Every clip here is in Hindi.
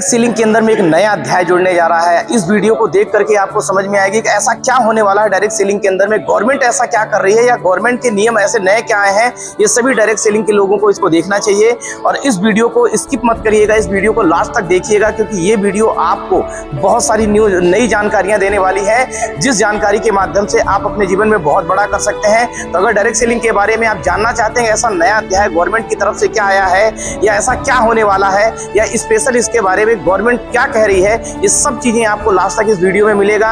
डायरेक्ट सेलिंग के अंदर में एक नया अध्याय जुड़ने जा रहा है। इस वीडियो को देख करके आपको समझ में आएगी कि ऐसा क्या होने वाला है डायरेक्ट सेलिंग के अंदर में, गवर्नमेंट ऐसा क्या कर रही है या गवर्नमेंट के नियम ऐसे नए क्या आए हैं। ये सभी डायरेक्ट सेलिंग के लोगों को इसको देखना चाहिए और इस वीडियो को स्किप मत करिएगा, इस वीडियो को लास्ट तक देखिएगा क्योंकि ये वीडियो आपको बहुत सारी नई जानकारियां देने वाली है, जिस जानकारी के माध्यम से आप अपने जीवन में बहुत बड़ा कर सकते हैं। तो अगर डायरेक्ट सेलिंग के बारे में आप जानना चाहते हैं ऐसा नया अध्याय गवर्नमेंट की तरफ से क्या आया है या ऐसा क्या होने वाला है या स्पेशल इसके बारे में गवर्नमेंट क्या कह रही है, ये सब चीजें आपको लास्ट तक इस वीडियो में मिलेगा।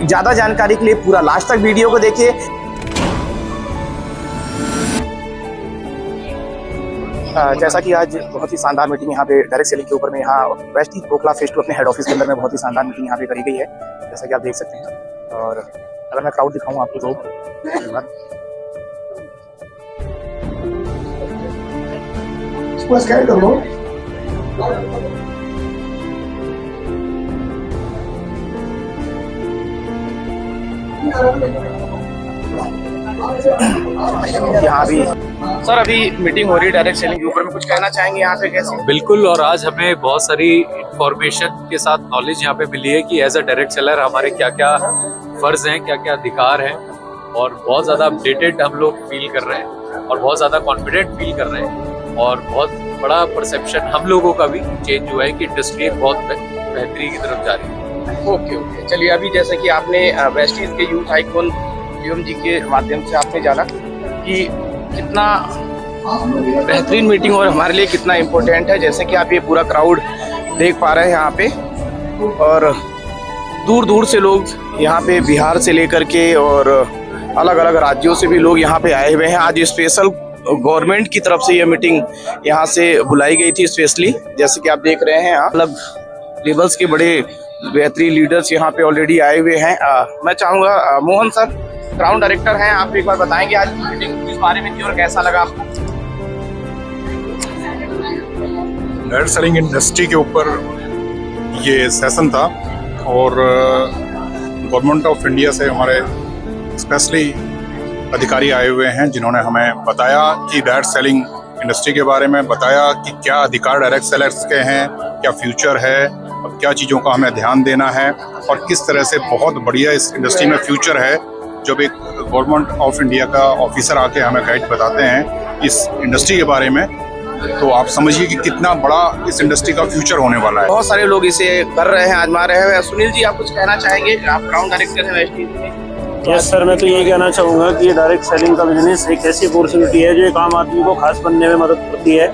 ज्यादा जानकारी के लिए पूरा लास्ट तक वीडियो को देखिए। जैसा कि आज बहुत ही शानदार मीटिंग यहाँ पे डायरेक्ट सेलिंग के ऊपर में यहाँ वेस्ट खोखला फेज 2 अपने हेड ऑफिस के अंदर में बहुत ही शानदार मीटिंग यहाँ पे करी गई है, जैसा कि आप देख सकते हैं। और अगर मैं क्राउड दिखाऊँ आपको तो यहाँ भी सर अभी मीटिंग हो रही है डायरेक्ट सेलिंग के ऊपर में, कुछ कहना चाहेंगे यहाँ पे कैसे? बिल्कुल, और आज हमें बहुत सारी इंफॉर्मेशन के साथ नॉलेज यहाँ पे मिली है कि एज अ डायरेक्ट सेलर हमारे क्या क्या फर्ज हैं, क्या क्या अधिकार हैं, और बहुत ज़्यादा अपडेटेड हम लोग फील कर रहे हैं और बहुत ज़्यादा कॉन्फिडेंट फील कर रहे हैं और बहुत बड़ा परसेप्शन हम लोगों का भी चेंज हुआ है कि इंडस्ट्री बहुत बेहतरी की तरफ जा रही है। ओके, चलिए अभी जैसे कि आपने वेस्टीज के यूथ आइकॉन यूएम जी के माध्यम से आपने जाना कि कितना बेहतरीन मीटिंग और हमारे लिए कितना इम्पोर्टेंट है। जैसे कि आप ये पूरा क्राउड देख पा रहे हैं यहाँ पे, और दूर दूर से लोग यहाँ पे बिहार से लेकर के और अलग अलग राज्यों से भी लोग यहाँ पे आए हुए हैं। आज स्पेशल गवर्नमेंट की तरफ से ये मीटिंग यहाँ से बुलाई गई थी स्पेशली, जैसे कि आप देख रहे हैं। अलग लेवल्स के बड़े बेहतरीन लीडर्स यहाँ पे ऑलरेडी आए हुए हैं। मैं चाहूँगा मोहन सर ग्राउंड डायरेक्टर हैं, आप एक बार बताएंगे आज मीटिंग किस बारे में थी और कैसा लगा आपको? डायरेक्ट सेलिंग इंडस्ट्री के ऊपर ये सेशन था और गवर्नमेंट ऑफ इंडिया से हमारे स्पेशली अधिकारी आए हुए हैं जिन्होंने हमें बताया कि डायरेक्ट सेलिंग इंडस्ट्री के बारे में बताया कि क्या अधिकार डायरेक्ट सेलर्स के हैं, क्या फ्यूचर है और क्या चीज़ों का हमें ध्यान देना है और किस तरह से बहुत बढ़िया इस इंडस्ट्री में फ्यूचर है। जब एक गवर्नमेंट ऑफ इंडिया का ऑफिसर आके हमें गाइड बताते हैं इस इंडस्ट्री के बारे में, तो आप समझिए कि कितना बड़ा इस इंडस्ट्री का फ्यूचर होने वाला है। बहुत सारे लोग इसे कर रहे हैं, आजमा रहे हैं। सुनील जी आप कुछ कहना चाहेंगे? आप ग्राउंड डायरेक्टर हैं वेस्टीज में। यस सर, मैं तो यही कहना चाहूँगा कि ये डायरेक्ट सेलिंग का बिजनेस एक ऐसी अपॉर्चुनिटी है जो एक आम आदमी को खास बनने में मदद करती है।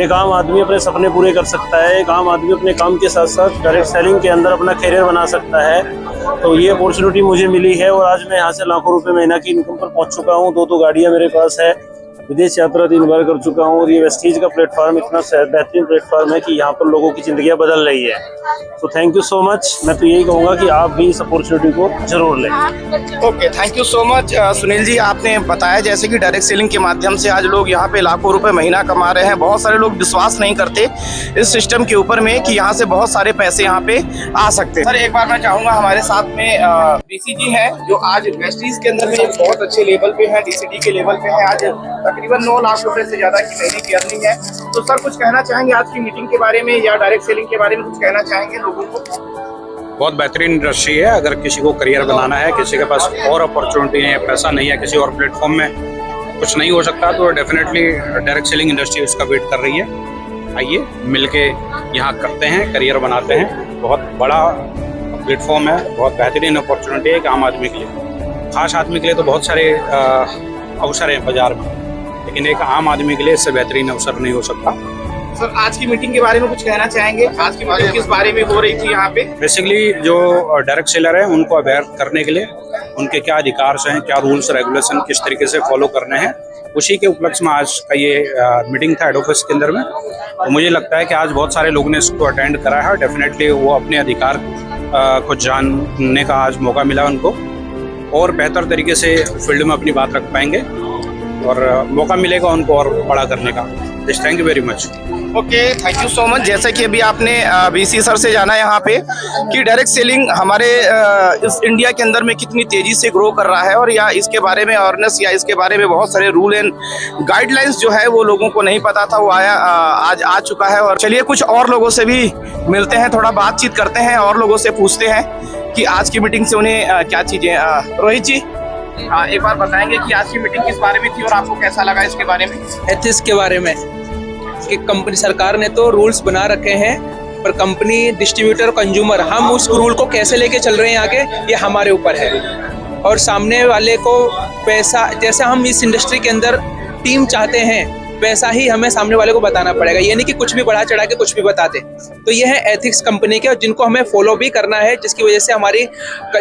एक आम आदमी अपने सपने पूरे कर सकता है, एक आम आदमी अपने काम के साथ साथ डायरेक्ट सेलिंग के अंदर अपना करियर बना सकता है। तो ये अपॉर्चुनिटी मुझे मिली है और आज मैं यहाँ से लाखों रुपए महीना की इनकम पर पहुँच चुका हूँ। 2 गाड़ियाँ मेरे पास है, विदेश यात्रा 3 बार कर चुका हूँ और ये वेस्टीज का प्लेटफॉर्म इतना बेहतरीन प्लेटफॉर्म है कि यहाँ पर लोगों की जिंदगियाँ बदल रही है। तो थैंक यू सो मच। मैं तो यही कहूँगा कि आप भी इस अपॉर्चुनिटी को जरूर लें। Okay, thank you so much Sunil ji. आपने बताया जैसे कि डायरेक्ट सेलिंग के माध्यम से आज लोग यहाँ पे लाखों रुपए महीना कमा रहे हैं। बहुत सारे लोग विश्वास नहीं करते इस सिस्टम के ऊपर में कि यहाँ से बहुत सारे पैसे यहाँ पे आ सकते हैं। सर एक बार मैं चाहूँगा, हमारे साथ में बीसी जी हैं जो आज वेस्टीज के अंदर में एक बहुत अच्छे लेवल पे है, डीसीडी के लेवल पे है। आज तकरीबन 9 लाख रुपए से ज्यादा की महीने की अर्निंग है। तो सर कुछ कहना चाहेंगे आज की मीटिंग के बारे में या डायरेक्ट सेलिंग के बारे में कुछ कहना चाहेंगे लोगों को? बहुत बेहतरीन इंडस्ट्री है। अगर किसी को करियर बनाना है, किसी के पास और अपॉर्चुनिटी है, पैसा नहीं है, किसी और प्लेटफॉर्म में कुछ नहीं हो सकता, तो डेफिनेटली डायरेक्ट सेलिंग इंडस्ट्री उसका वेट कर रही है। आइए मिलके यहाँ करते हैं, करियर बनाते हैं। बहुत बड़ा प्लेटफॉर्म है, बहुत बेहतरीन अपॉर्चुनिटी है एक आम आदमी के लिए। खास आदमी के लिए तो बहुत सारे अवसर हैं बाजार में, लेकिन एक आम आदमी के लिए इससे बेहतरीन अवसर नहीं हो सकता। सर आज की मीटिंग के बारे में कुछ कहना चाहेंगे? आज की मीटिंग किस बारे में हो रही थी यहाँ पे? बेसिकली जो डायरेक्ट सेलर है उनको अवेयर करने के लिए उनके क्या अधिकार हैं, क्या रूल्स रेगुलेशन किस तरीके से फॉलो करने हैं, उसी के उपलक्ष्य में आज का ये मीटिंग था हेड ऑफिस के अंदर में। तो मुझे लगता है कि आज बहुत सारे लोगों ने इसको अटेंड करा है। डेफिनेटली वो अपने अधिकार को जानने का आज मौका मिला उनको और बेहतर तरीके से फील्ड में अपनी बात रख पाएंगे और मौका मिलेगा उनको और बड़ा करने का। Thank you very much. Okay, thank you so much. जैसे कि अभी आपने बीसी सर से जाना यहाँ पे कि डायरेक्ट सेलिंग हमारे इस इंडिया के अंदर में कितनी तेजी से ग्रो कर रहा है, और या इसके बारे में अवेयरनेस या इसके बारे में बहुत सारे रूल एंड गाइडलाइंस जो है वो लोगों को नहीं पता था, वो आज आ चुका है। और चलिए कुछ और लोगों से भी मिलते हैं, थोड़ा बातचीत करते हैं और लोगों से पूछते हैं कि आज की मीटिंग से उन्हें क्या चीजें। रोहित जी, एक बार बताएंगे कि आज की मीटिंग किस बारे में थी और आपको कैसा लगा इसके बारे में? एथिक्स के बारे में कि कंपनी सरकार ने तो रूल्स बना रखे हैं, पर कंपनी, डिस्ट्रीब्यूटर, कंज्यूमर, हम उस रूल को कैसे लेके चल रहे हैं आगे, ये हमारे ऊपर है। और सामने वाले को पैसा, जैसे हम इस इंडस्ट्री के अंदर टीम चाहते हैं, वैसा ही हमें सामने वाले को बताना पड़ेगा। ये नहीं कि कुछ भी बढ़ा चढ़ा के कुछ भी बताते। तो ये है एथिक्स कंपनी के, जिनको हमें फॉलो भी करना है, जिसकी वजह से हमारी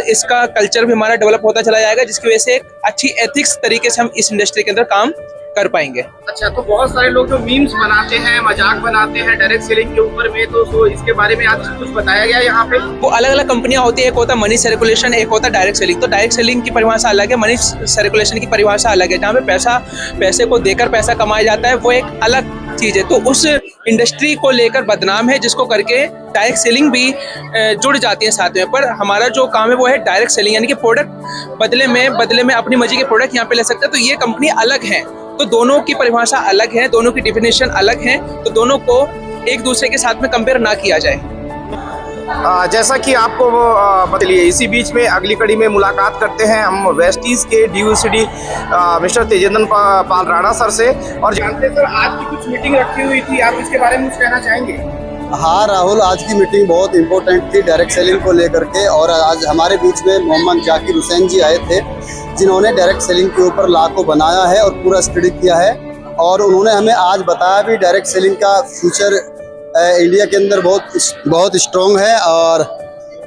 इसका कल्चर भी हमारा डेवलप होता चला जाएगा, जिसकी वजह से एक अच्छी एथिक्स तरीके से हम इस इंडस्ट्री के अंदर काम कर पाएंगे। अच्छा, तो बहुत सारे लोग जो मीम्स बनाते हैं, मजाक बनाते हैं डायरेक्ट सेलिंग के ऊपर में, तो इसके बारे में आज कुछ बताया गया यहाँ पे? वो अलग अलग कंपनियां होती है, एक होता है मनी सर्कुलेशन, एक होता है डायरेक्ट सेलिंग। तो डायरेक्ट सेलिंग की परिभाषा अलग है, मनी सर्कुलेशन की परिभाषा अलग है, जहाँ पे पैसे को देकर पैसा कमाया जाता है, वो एक अलग चीज है। तो उस इंडस्ट्री को लेकर बदनाम है, जिसको करके डायरेक्ट सेलिंग भी जुड़ जाती है साथ में। पर हमारा जो काम है वो है डायरेक्ट सेलिंग, यानी कि प्रोडक्ट बदले में अपनी मर्जी के प्रोडक्ट यहाँ पे ले सकते हैं। तो ये कंपनी अलग है, तो दोनों की परिभाषा अलग है, दोनों की डिफिनेशन अलग है, तो दोनों को एक दूसरे के साथ में कंपेयर ना किया जाए। जैसा कि आपको बतलिए, इसी बीच में अगली कड़ी में मुलाकात करते हैं हम वेस्टीज के DUCD mister Tejendra Pal Rana sir से, और जानते हैं सर आज की कुछ मीटिंग रखी हुई थी, आप इसके बारे में कुछ कहना चाहेंगे? हाँ राहुल, आज की मीटिंग बहुत इम्पोर्टेंट थी डायरेक्ट सेलिंग को लेकर के, और आज हमारे बीच में मोहम्मद जाकिर हुसैन जी आए थे, जिन्होंने डायरेक्ट सेलिंग के ऊपर लॉ को बनाया है और पूरा स्टडी किया है। और उन्होंने हमें आज बताया भी डायरेक्ट सेलिंग का फ्यूचर इंडिया के अंदर बहुत स्ट्रॉन्ग है। और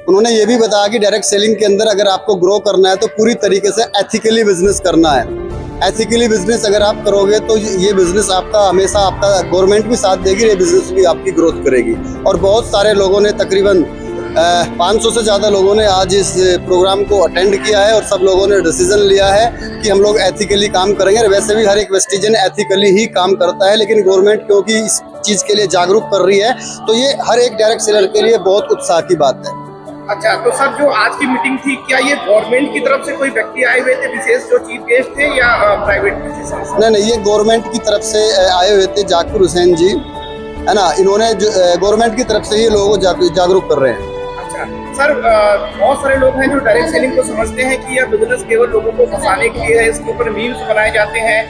उन्होंने ये भी बताया कि डायरेक्ट सेलिंग के अंदर अगर आपको ग्रो करना है तो पूरी तरीके से एथिकली बिजनेस करना है। एथिकली बिजनेस अगर आप करोगे तो ये बिजनेस आपका हमेशा, आपका गवर्नमेंट भी साथ देगी, ये बिजनेस भी आपकी ग्रोथ करेगी। और बहुत सारे लोगों ने, तकरीबन 500 से ज़्यादा लोगों ने आज इस प्रोग्राम को अटेंड किया है, और सब लोगों ने डिसीजन लिया है कि हम लोग एथिकली काम करेंगे। वैसे भी हर एक वेस्टिजन एथिकली ही काम करता है, लेकिन गवर्नमेंट क्योंकि इस चीज़ के लिए जागरूक कर रही है, तो ये हर एक डायरेक्ट सेलर के लिए बहुत उत्साह की बात है। अच्छा, तो सर जो आज की मीटिंग थी, क्या ये गवर्नमेंट की तरफ से कोई व्यक्ति आए हुए थे विशेष, जो चीफ गेस्ट थे, या प्राइवेट? नहीं, ये गवर्नमेंट की तरफ से आए हुए थे जाकिर हुसैन जी, है ना। इन्होंने गवर्नमेंट की तरफ से ये लोगों को जागरूक कर रहे हैं। अच्छा सर, बहुत सारे लोग हैं जो डायरेक्ट सेलिंग को समझते हैं कि यह बिजनेस केवल लोगों को फंसाने के लिए है, इसके ऊपर मीम्स बनाए जाते हैं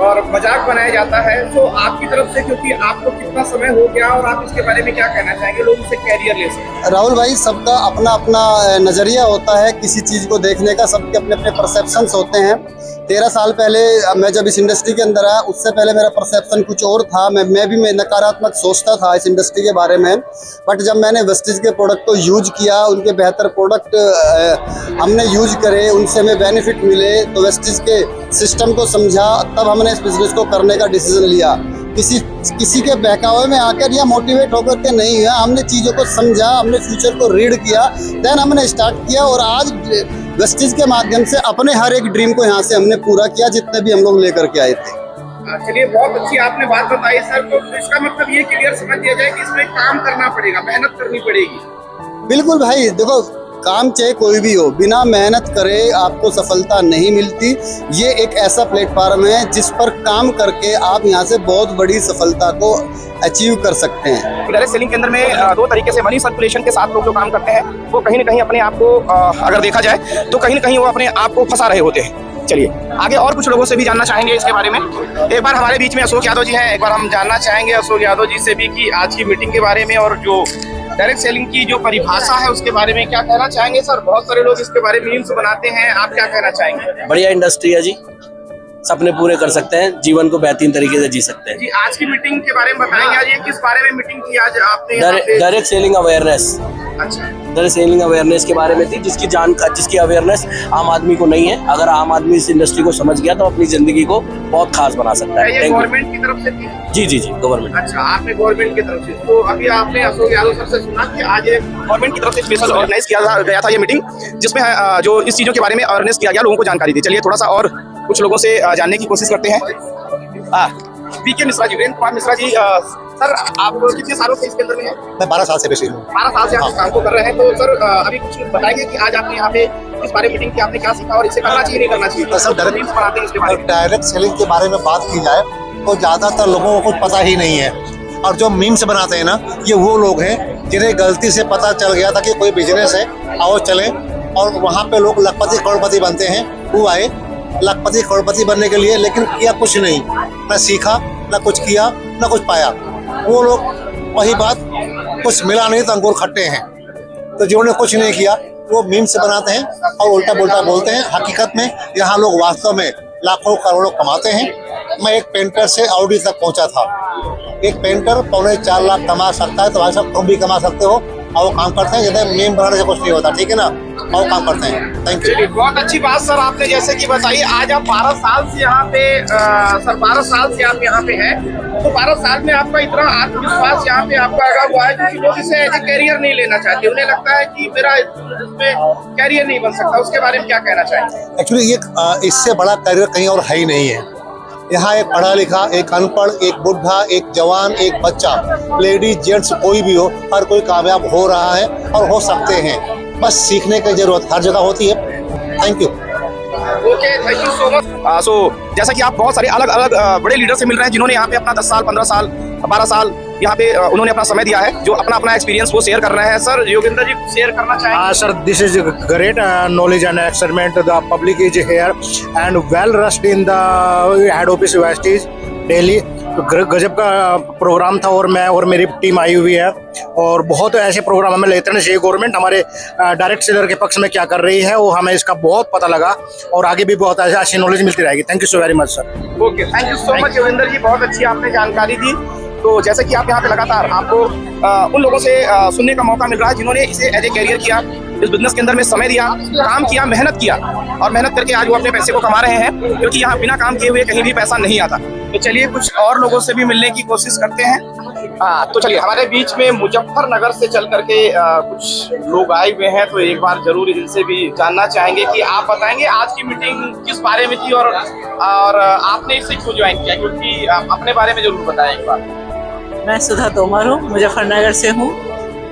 और मजाक बनाया जाता है। तो आपकी तरफ से, क्योंकि आपको कितना समय हो गया, और आप इसके बारे में क्या कहना चाहेंगे, लोग इसे कैरियर ले सकते? राहुल भाई, सबका अपना अपना नज़रिया होता है किसी चीज़ को देखने का, सबके अपने अपने परसेप्शंस होते हैं। 13 साल पहले मैं जब इस इंडस्ट्री के अंदर आया, उससे पहले मेरा परसेप्शन कुछ और था। मैं भी नकारात्मक सोचता था इस इंडस्ट्री के बारे में, बट जब मैंने वेस्टीज के प्रोडक्ट को यूज किया, उनके बेहतर प्रोडक्ट हमने यूज करे, उनसे हमें बेनिफिट मिले, तो वेस्टीज के सिस्टम को समझा, तब हमने इस बिजनेस को करने का डिसीजन लिया। किसी के बहकावे में आकर या मोटिवेट होकर के नहीं है, हमने चीज़ों को समझा, हमने फ्यूचर को रीड किया, देन हमने स्टार्ट किया, और आज वेस्टीज के माध्यम से अपने हर एक ड्रीम को यहाँ से हमने पूरा किया, जितने भी हम लोग लेकर के आए थे। चलिए, बहुत अच्छी आपने बात बताई सर। तो इसका मतलब ये क्लियर समझ लिया जाए कि इसमें काम करना पड़ेगा, मेहनत करनी पड़ेगी। बिल्कुल भाई, देखो काम चाहे कोई भी हो, बिना मेहनत करे आपको सफलता नहीं मिलती। ये एक ऐसा प्लेटफॉर्म है जिस पर काम करके आप यहाँ से बहुत बड़ी सफलता को अचीव कर सकते हैं। डायरेक्ट सेलिंग के अंदर में दो तरीके से मनी सर्कुलेशन के साथ लोग जो काम करते हैं, वो कहीं ना कहीं अपने आप को अगर देखा जाए तो कहीं ना कहीं वो अपने आप को फंसा रहे होते हैं। चलिए आगे और कुछ लोगों से भी जानना चाहेंगे इसके बारे में। एक बार हमारे बीच में अशोक यादव जी हैं, एक बार हम जानना चाहेंगे अशोक यादव जी से भी कि आज की मीटिंग के बारे में और जो डायरेक्ट सेलिंग की जो परिभाषा है उसके बारे में क्या कहना चाहेंगे। सर, बहुत सारे लोग इसके बारे में मीम्स बनाते हैं, आप क्या कहना चाहेंगे? बढ़िया इंडस्ट्री है जी, सपने पूरे कर सकते हैं, जीवन को बेहतरीन तरीके से जी सकते हैं जी। आज की मीटिंग के बारे में बताएंगे, आज ये किस बारे में मीटिंग थी आज आपने? Direct selling awareness. अच्छा, डायरेक्ट सेलिंग अवेयरनेस के बारे में थी, जिसकी अवेयरनेस आम आदमी को नहीं है। अगर आम आदमी इस इंडस्ट्री को समझ गया तो अपनी जिंदगी को बहुत खास बना सकता है। ये गवर्नमेंट की तरफ से थी? जी, गवर्नमेंट। अच्छा, आपने गवर्नमेंट की तरफ से, तो अभी आपने अशोक यादव सर से सुना कि आज गवर्नमेंट की तरफ से स्पेशल ऑर्गेनाइज किया गया था ये मीटिंग, जिसमें जो इस चीजों के बारे में अवेयरनेस किया गया, लोगों को जानकारी दी। चलिए थोड़ा सा और कुछ लोगों से जानने की कोशिश करते हैं। वीके मिश्रा जी, वीरेंद्र कुमार मिश्रा जी। सर आप कितने सालों से इसके अंदर में हैं? मैं 12 साल से बेसिक हूँ। 12 साल से आप इस काम को कर रहे हैं, तो सर अभी कुछ बताएंगे कि आज आपने यहाँ पे इस बारे में मीटिंग की, आपने क्या सीखा और इसे करना चाहिए नहीं करना चाहिए? सर टीम्स बनाते हैं इसके बारे में। डायरेक्ट सेलिंग के बारे में बात की जाए तो ज़्यादातर लोगों को कुछ पता ही नहीं है, और जो मीम्स बनाते हैं ना, ये वो लोग हैं जिन्हें गलती से पता चल गया था कि कोई बिजनेस है, आओ चलें, और वहाँ पे लोग लखपति करोड़पति बनते हैं। वो आए लखपति करोड़पति बनने के लिए, लेकिन किया कुछ नहीं, न सीखा, न कुछ किया, न कुछ पाया। वो लोग वही बात, कुछ मिला नहीं तो अंगूर खट्टे हैं। तो जिन्होंने कुछ नहीं किया वो मीम्स बनाते हैं और उल्टा पुल्टा बोलते हैं। हकीकत में यहाँ लोग वास्तव में लाखों करोड़ों कमाते हैं। मैं एक पेंटर से ऑडी तक पहुँचा था। एक पेंटर 3.25 लाख कमा सकता है, तो भाई साहब तुम भी कमा सकते हो, और वो काम करते हैं। जैसे मीम बनाने से कुछ नहीं होता, ठीक है ना, और काम करते हैं। Thank you. बहुत अच्छी बात सर आपने जैसे कि बताई। आज आप 12 साल से यहाँ पे सर 12 साल से आप यहाँ पे हैं, तो 12 साल में आपका इतना आत्मविश्वास यहाँ पे आपका लगा हुआ है, क्योंकि लोग इसे एज ए कैरियर नहीं लेना चाहते। उन्हें लगता है कि मेरा इसमें कैरियर नहीं बन सकता। उसके बारे में क्या कहना चाहेंगे? एक्चुअली ये इससे बड़ा करियर कहीं और है ही नहीं है। यहाँ एक पढ़ा लिखा, एक अनपढ़, एक बुढ़ा, एक जवान, एक बच्चा, लेडीज जेंट्स कोई भी हो, हर कोई कामयाब हो रहा है और हो सकते हैं। बस सीखने की जरूरत हर जगह होती है। Thank you. Okay, thank you so much. So जैसा कि आप बहुत सारे अलग अलग बड़े लीडर से मिल रहे हैं, जिन्होंने यहाँ पे अपना 10 साल, 15 साल, 12 साल यहाँ पे उन्होंने अपना समय दिया है, जो अपना एक्सपीरियंस वो शेयर कर रहे हैं। सर योगेंद्र जी शेयर करना चाहेंगे? Sir, this is great knowledge and excitement. The public is here and well rushed in the head office Westies Delhi. गजब का प्रोग्राम था, और मैं और मेरी टीम आई हुई है, और बहुत ऐसे प्रोग्राम हमें लेते रहना चाहिए। गवर्नमेंट हमारे डायरेक्ट सेलर के पक्ष में क्या कर रही है, वो हमें इसका बहुत पता लगा, और आगे भी बहुत अच्छी नॉलेज मिलती रहेगी। Thank you so very much sir. Okay, thank you so much Yogendra ji, बहुत अच्छी आपने जानकारी दी। तो जैसे कि आप यहाँ पे लगातार आपको उन लोगों से सुनने का मौका मिल रहा है जिन्होंने इसे एज ए कैरियर किया, इस बिजनेस के अंदर में समय दिया, काम किया, मेहनत किया, और मेहनत करके आज वो अपने पैसे को कमा रहे हैं, क्योंकि यहाँ बिना काम किए हुए कहीं भी पैसा नहीं आता। तो चलिए कुछ और लोगों से भी मिलने की कोशिश करते हैं। तो चलिए, हमारे बीच में मुजफ्फरनगर से चल करके कुछ लोग आए हुए हैं, तो एक बार जरूर इनसे भी जानना चाहेंगे कि आप बताएंगे आज की मीटिंग किस बारे में थी, और आपने इसे क्यों ज्वाइन किया, क्योंकि आप अपने बारे में जरूर बताएं एक बार। मैं सुधा तोमर हूँ, मुजफ्फरनगर से हूँ,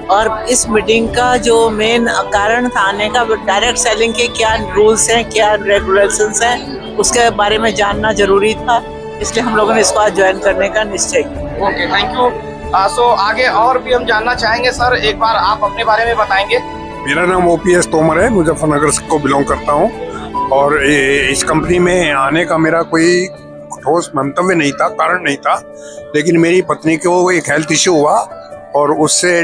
और इस मीटिंग का जो मेन कारण था आने का, डायरेक्ट सेलिंग के क्या रूल्स हैं, क्या रेगुलेशंस हैं, उसके बारे में जानना जरूरी था, इसलिए हम लोगों ने इसको आज ज्वाइन करने का निश्चय किया। Okay, thank you. सो आगे और भी हम जानना चाहेंगे। सर एक बार आप अपने बारे में बताएंगे? मेरा नाम OPS तोमर है, मुजफ्फरनगर को बिलोंग करता हूँ, और इस कंपनी में आने का मेरा कोई ठोस मंतव्य नहीं था, कारण नहीं था, लेकिन मेरी पत्नी को एक हेल्थ इश्यू हुआ, और उससे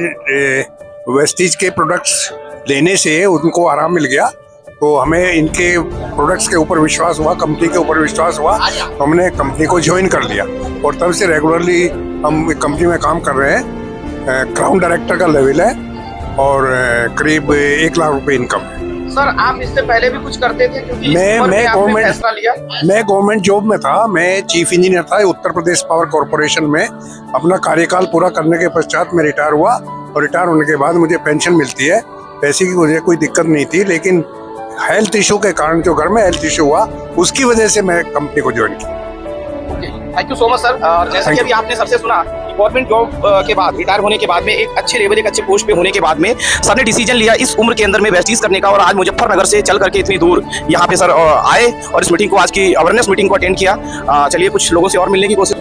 वेस्टीज के प्रोडक्ट्स लेने से उनको आराम मिल गया। तो हमें इनके प्रोडक्ट्स के ऊपर विश्वास हुआ, कंपनी के ऊपर विश्वास हुआ, तो हमने कंपनी को ज्वाइन कर लिया, और तब से रेगुलरली हम कंपनी में काम कर रहे हैं। क्राउन डायरेक्टर का लेवल है, और करीब 1 लाख रुपए इनकम है। सर आप इससे पहले भी कुछ करते थे? क्योंकि मैं गवर्नमेंट गवर्नमेंट जॉब में था। मैं चीफ इंजीनियर था उत्तर प्रदेश पावर कॉर्पोरेशन में। अपना कार्यकाल पूरा करने के पश्चात मैं रिटायर हुआ, और रिटायर होने के बाद मुझे पेंशन मिलती है। पैसे की मुझे कोई दिक्कत नहीं थी, लेकिन हेल्थ इशू के कारण, जो घर में हेल्थ इशू हुआ, उसकी वजह से मैं कंपनी को ज्वाइन किया। Thank you so much sir. और जैसे कि अभी आपने सबसे सुना कि गवर्नमेंट जॉब के बाद, रिटायर होने के बाद में, एक अच्छे लेवल, एक अच्छे पोस्ट पे होने के बाद में सर ने डिसीजन लिया इस उम्र के अंदर में वेस्टीज करने का, और आज मुजफ्फरनगर से चल करके इतनी दूर यहाँ पे सर आए, और इस मीटिंग को, आज की अवेयरनेस मीटिंग को अटेंड किया। चलिए कुछ लोगों से और मिलने की कोशिश।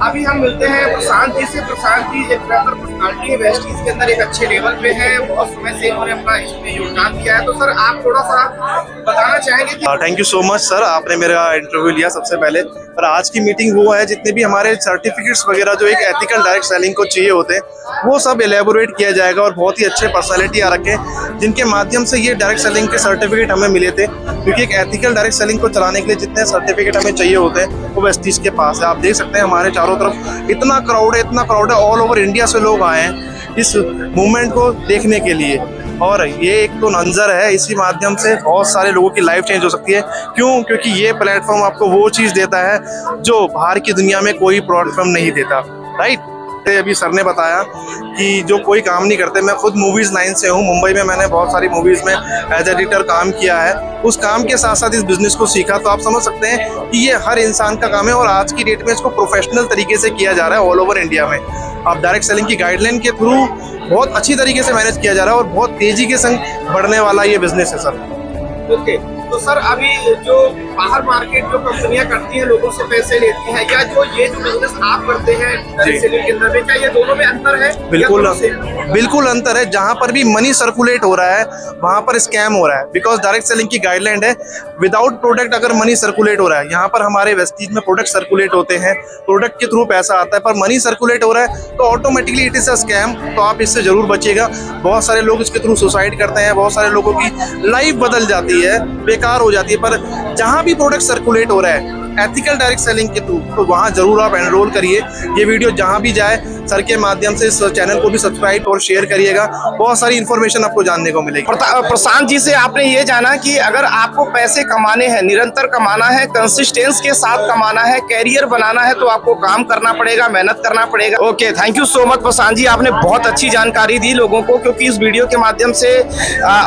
अभी हम मिलते हैं प्रशांत जी से। प्रशांत जी एक बेहतर पर्सनालिटी है, वेस्टीज के अंदर एक अच्छे लेवल पे है, बहुत समय से इन्होंने अपना इसमें योगदान दिया है। तो सर आप थोड़ा सा बताना चाहेंगे कि? Thank you so much sir, आपने मेरा इंटरव्यू लिया सबसे पहले। पर आज की मीटिंग वो है, जितने भी हमारे सर्टिफिकेट्स वगैरह जो एक एथिकल डायरेक्ट सेलिंग को चाहिए होते हैं, वो सब एलेबोरेट किया जाएगा, और बहुत ही अच्छे पर्सनालिटी आ रखे हैं, जिनके माध्यम से ये डायरेक्ट सेलिंग के सर्टिफिकेट हमें मिले थे। क्योंकि एक एथिकल डायरेक्ट सेलिंग को चलाने के लिए जितने सर्टिफिकेट हमें चाहिए होते हैं, वो वेस्टीज के पास है। आप देख सकते हैं हमारे चारों तरफ इतना क्राउड है, ऑल ओवर इंडिया से लोग आए हैं इस मूवमेंट को देखने के लिए, और ये एक तो मंजर है, इसी माध्यम से बहुत सारे लोगों की लाइफ चेंज हो सकती है। क्यों? क्योंकि ये प्लेटफॉर्म आपको वो चीज़ देता है जो बाहर की दुनिया में कोई प्लेटफॉर्म नहीं देता, राइट। थे, अभी सर ने बताया कि जो कोई काम नहीं करते, मैं खुद मूवीज़ लाइन से हूँ, मुंबई में मैंने बहुत सारी मूवीज़ में एज एडिटर काम किया है, उस काम के साथ साथ इस बिज़नेस को सीखा, तो आप समझ सकते हैं कि ये हर इंसान का काम है और आज की डेट में इसको प्रोफेशनल तरीके से किया जा रहा है ऑल ओवर इंडिया में। अब डायरेक्ट सेलिंग की गाइडलाइन के थ्रू बहुत अच्छी तरीके से मैनेज किया जा रहा है और बहुत तेज़ी के संग बढ़ने वाला ये बिज़नेस है सर। ओके, तो सर अभी जो बाहर मार्केट जो कंपनियां करती हैं लोगों से पैसे लेती हैं, या जो ये जो बिजनेस आप करते हैं डायरेक्ट सेलिंग के अंदर में, क्या ये दोनों में अंतर है? बिल्कुल अंतर है। जहाँ पर भी मनी सर्कुलेट हो रहा है वहाँ पर स्कैम हो रहा है, बिकॉज डायरेक्ट सेलिंग की गाइडलाइन है विदाउट प्रोडक्ट अगर मनी सर्कुलेट हो रहा है, यहाँ पर हमारे वेस्टीज में प्रोडक्ट सर्कुलेट होते हैं, प्रोडक्ट के थ्रू पैसा आता है, पर मनी सर्कुलेट हो रहा है तो automatically it is a scam. तो आप इससे जरूर बचिएगा। बहुत सारे लोग इसके थ्रू सुसाइड करते हैं, बहुत सारे लोगों की लाइफ बदल जाती है, बेकार हो जाती है। पर जहाँ भी प्रोडक्ट सर्कुलेट हो रहा है एथिकल डायरेक्ट सेलिंग के थ्रू, तो वहाँ जरूर आप एनरोल करिए। ये वीडियो जहाँ भी जाए सर के माध्यम से इस चैनल को भी सब्सक्राइब और शेयर करिएगा, बहुत सारी इन्फॉर्मेशन आपको जानने को मिलेगी। प्रशांत जी से आपने ये जाना कि अगर आपको पैसे कमाने हैं, निरंतर कमाना है, कंसिस्टेंस के साथ कमाना है, कैरियर बनाना है, तो आपको काम करना पड़ेगा, मेहनत करना पड़ेगा। Okay, thank you so much Prashant ji, आपने बहुत अच्छी जानकारी दी लोगों को, क्योंकि इस वीडियो के माध्यम से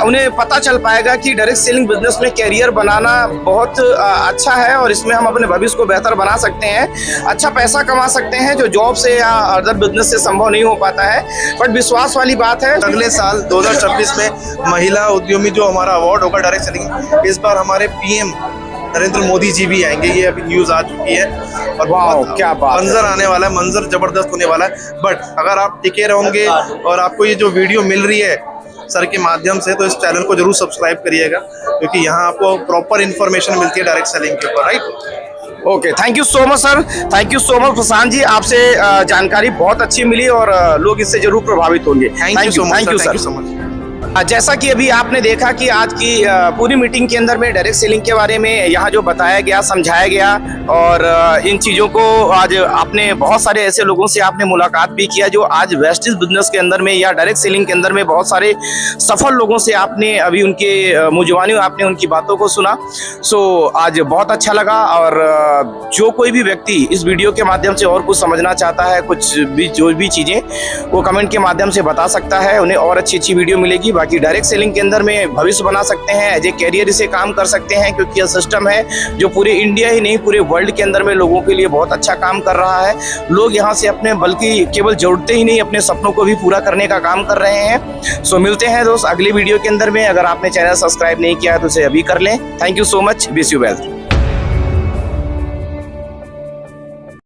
उन्हें पता चल पाएगा कि डायरेक्ट सेलिंग बिजनेस में कैरियर बनाना बहुत अच्छा है और इसमें हम अपने भविष्य को बेहतर बना सकते हैं, अच्छा पैसा कमा सकते हैं जो जॉब से या अदर बिजनेस से संभव नहीं हो पाता है। बट विश्वास वाली बात है, अगले साल 2026 में महिला उद्यमी जो हमारा अवार्ड होगा डायरेक्ट सेलिंग, इस बार हमारे पीएम नरेंद्र मोदी जी भी आएंगे, ये अभी न्यूज आ चुकी है और बहुत क्या बात मंजर आने वाला है, मंजर जबरदस्त होने वाला है। बट अगर आप टिके रहोगे और आपको ये जो वीडियो मिल रही है सर के माध्यम से, तो इस चैनल को जरूर सब्सक्राइब करिएगा, क्योंकि यहाँ आपको प्रॉपर इन्फॉर्मेशन मिलती है डायरेक्ट सेलिंग के ऊपर, right. Okay, thank you so much sir, thank you so much Prashant ji, आपसे जानकारी बहुत अच्छी मिली और लोग इससे जरूर प्रभावित होंगे। Thank you so much. जैसा कि अभी आपने देखा कि आज की पूरी मीटिंग के अंदर में डायरेक्ट सेलिंग के बारे में यहाँ जो बताया गया, समझाया गया, और इन चीज़ों को आज आपने बहुत सारे ऐसे लोगों से आपने मुलाकात भी किया जो आज वेस्टेज बिजनेस के अंदर में या डायरेक्ट सेलिंग के अंदर में बहुत सारे सफल लोगों से आपने अभी उनके मुंजवानी आपने उनकी बातों को सुना। सो आज बहुत अच्छा लगा। और जो कोई भी व्यक्ति इस वीडियो के माध्यम से और कुछ समझना चाहता है, कुछ भी जो भी चीज़ें, वो कमेंट के माध्यम से बता सकता है, उन्हें और अच्छी अच्छी वीडियो मिलेगी। बाकी डायरेक्ट सेलिंग के अंदर में भविष्य बना सकते हैं, एज ए कैरियर इसे काम कर सकते हैं, क्योंकि यह सिस्टम है जो पूरे इंडिया ही नहीं पूरे वर्ल्ड के अंदर में लोगों के लिए बहुत अच्छा काम कर रहा है। लोग यहाँ से अपने बल्कि केवल जरूरतें ही नहीं, अपने सपनों को भी पूरा करने का काम कर रहे हैं। सो मिलते हैं दोस्त अगली वीडियो के अंदर में। अगर आपने चैनल सब्सक्राइब नहीं किया है तो उसे अभी कर लें। Thank you so much, wish you well.